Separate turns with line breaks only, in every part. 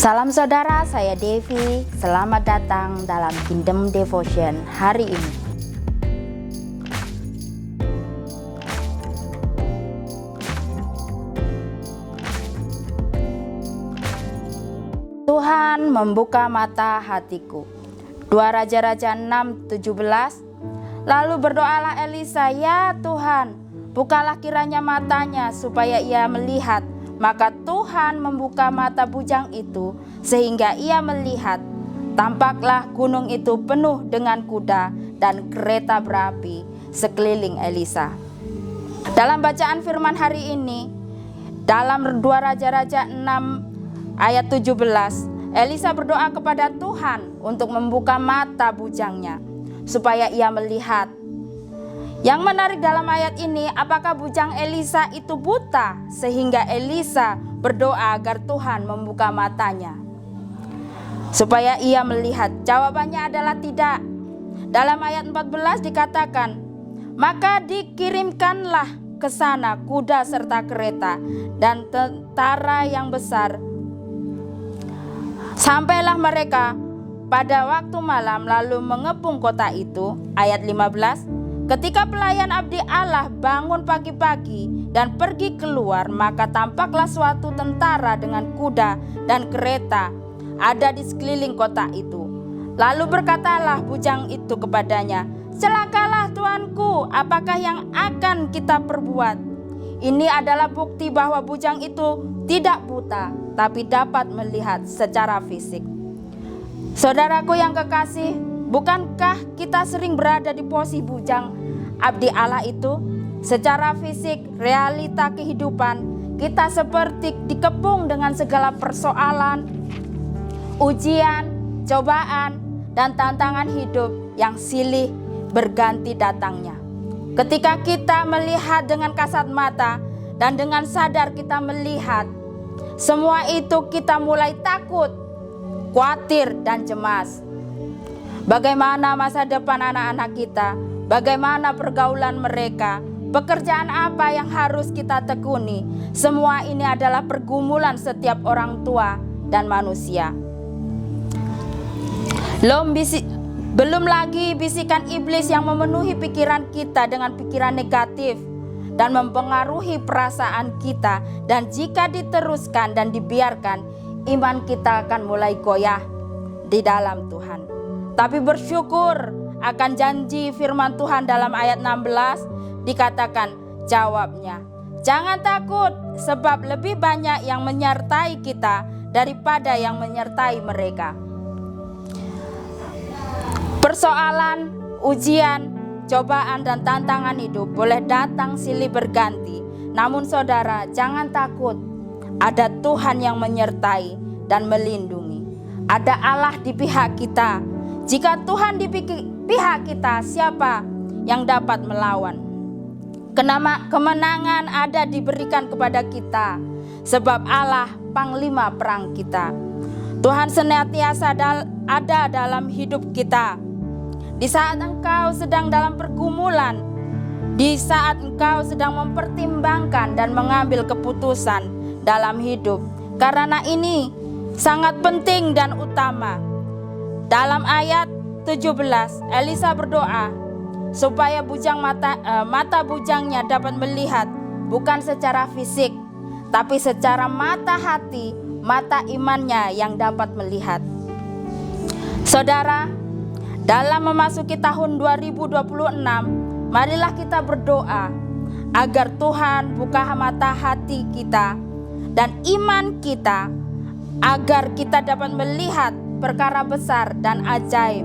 Salam saudara, saya Devi. Selamat datang dalam Kingdom Devotion hari ini. Tuhan membuka mata hatiku. 2 Raja-Raja 6:17. Lalu berdoalah Elisa, "Ya Tuhan, bukalah kiranya matanya supaya ia melihat." Maka Tuhan membuka mata bujang itu sehingga ia melihat. Tampaklah gunung itu penuh dengan kuda dan kereta berapi sekeliling Elisa. Dalam bacaan firman hari ini, dalam 2 Raja-Raja 6 ayat 17, Elisa berdoa kepada Tuhan untuk membuka mata bujangnya supaya ia melihat. Yang menarik dalam ayat ini, apakah bujang Elisa itu buta sehingga Elisa berdoa agar Tuhan membuka matanya supaya ia melihat? Jawabannya adalah tidak. Dalam ayat 14 dikatakan, "Maka dikirimkanlah ke sana kuda serta kereta dan tentara yang besar. Sampailah mereka pada waktu malam lalu mengepung kota itu." Ayat 15, "Ketika pelayan abdi Allah bangun pagi-pagi dan pergi keluar, maka tampaklah suatu tentara dengan kuda dan kereta ada di sekeliling kota itu. Lalu berkatalah bujang itu kepadanya, 'Celakalah Tuanku, apakah yang akan kita perbuat?' Ini adalah bukti bahwa bujang itu tidak buta, tapi dapat melihat secara fisik. Saudaraku yang kekasih, bukankah kita sering berada di posisi bujang abdi Allah itu? Secara fisik, realita kehidupan kita seperti dikepung dengan segala persoalan, ujian, cobaan, dan tantangan hidup yang silih berganti datangnya. Ketika kita melihat dengan kasat mata dan dengan sadar kita melihat semua itu, kita mulai takut, khawatir, dan cemas. Bagaimana masa depan anak-anak kita? Bagaimana pergaulan mereka? Pekerjaan apa yang harus kita tekuni? Semua ini adalah pergumulan setiap orang tua dan manusia. Belum lagi bisikan iblis yang memenuhi pikiran kita dengan pikiran negatif dan mempengaruhi perasaan kita. Dan jika diteruskan dan dibiarkan, iman kita akan mulai goyah di dalam Tuhan. Tapi bersyukur akan janji firman Tuhan dalam ayat 16 dikatakan jawabnya, "Jangan takut, sebab lebih banyak yang menyertai kita daripada yang menyertai mereka." Persoalan, ujian, cobaan, dan tantangan hidup boleh datang silih berganti. Namun saudara, jangan takut. Ada Tuhan yang menyertai dan melindungi. Ada Allah di pihak kita. Jika Tuhan di pihak kita, siapa yang dapat melawan? Kemenangan ada diberikan kepada kita, sebab Allah panglima perang kita. Tuhan senantiasa ada dalam hidup kita. Di saat engkau sedang dalam pergumulan, di saat engkau sedang mempertimbangkan dan mengambil keputusan dalam hidup, karena ini sangat penting dan utama. Dalam ayat 17, Elisa berdoa supaya mata bujangnya dapat melihat, bukan secara fisik, tapi secara mata hati, mata imannya yang dapat melihat. Saudara, dalam memasuki tahun 2026, marilah kita berdoa agar Tuhan buka mata hati kita dan iman kita, agar kita dapat melihat perkara besar dan ajaib.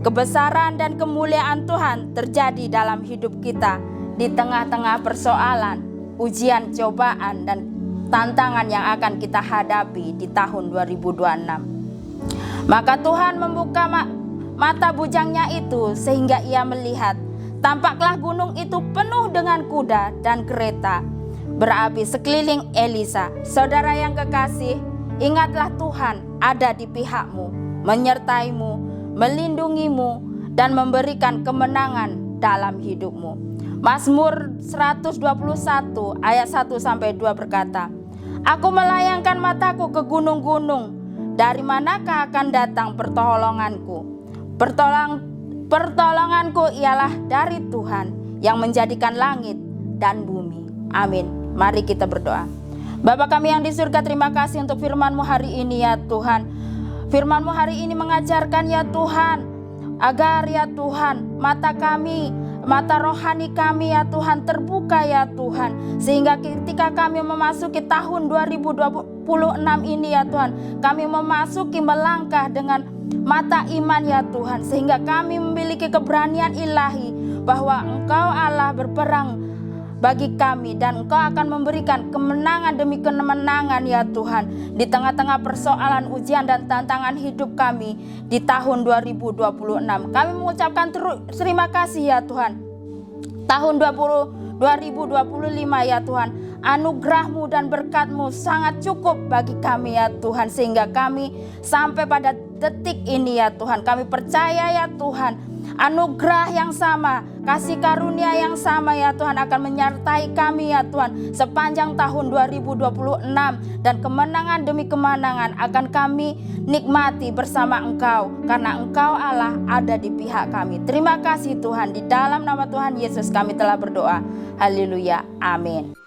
Kebesaran dan kemuliaan Tuhan terjadi dalam hidup kita di tengah-tengah persoalan, ujian, cobaan, dan tantangan yang akan kita hadapi di tahun 2026. Maka Tuhan membuka mata bujangnya itu sehingga ia melihat. Tampaklah gunung itu penuh dengan kuda dan kereta berapi sekeliling Elisa. Saudara yang kekasih, ingatlah Tuhan ada di pihakmu, menyertaimu, melindungimu, dan memberikan kemenangan dalam hidupmu. Mazmur 121 ayat 1-2 berkata, "Aku melayangkan mataku ke gunung-gunung. dari manakah akan datang pertolonganku? Pertolonganku ialah dari Tuhan yang menjadikan langit dan bumi. Amin. Mari kita berdoa. Bapa kami yang di surga, terima kasih untuk firman-Mu hari ini ya Tuhan. Firman-Mu hari ini mengajarkan ya Tuhan, agar ya Tuhan mata rohani kami ya Tuhan terbuka ya Tuhan, sehingga ketika kami memasuki tahun 2026 ini ya Tuhan, kami memasuki melangkah dengan mata iman ya Tuhan, sehingga kami memiliki keberanian ilahi bahwa Engkau Allah berperang bagi kami, dan Engkau akan memberikan kemenangan demi kemenangan ya Tuhan, di tengah-tengah persoalan, ujian dan tantangan hidup kami di tahun 2026. Kami mengucapkan terima kasih ya Tuhan. Tahun 2025 ya Tuhan, anugerah-Mu dan berkat-Mu sangat cukup bagi kami ya Tuhan, sehingga kami sampai pada detik ini ya Tuhan, kami percaya ya Tuhan, anugerah yang sama, kasih karunia yang sama ya Tuhan akan menyertai kami ya Tuhan sepanjang tahun 2026, dan kemenangan demi kemenangan akan kami nikmati bersama Engkau, karena Engkau Allah ada di pihak kami. Terima kasih Tuhan, di dalam nama Tuhan Yesus kami telah berdoa. Haleluya. Amin.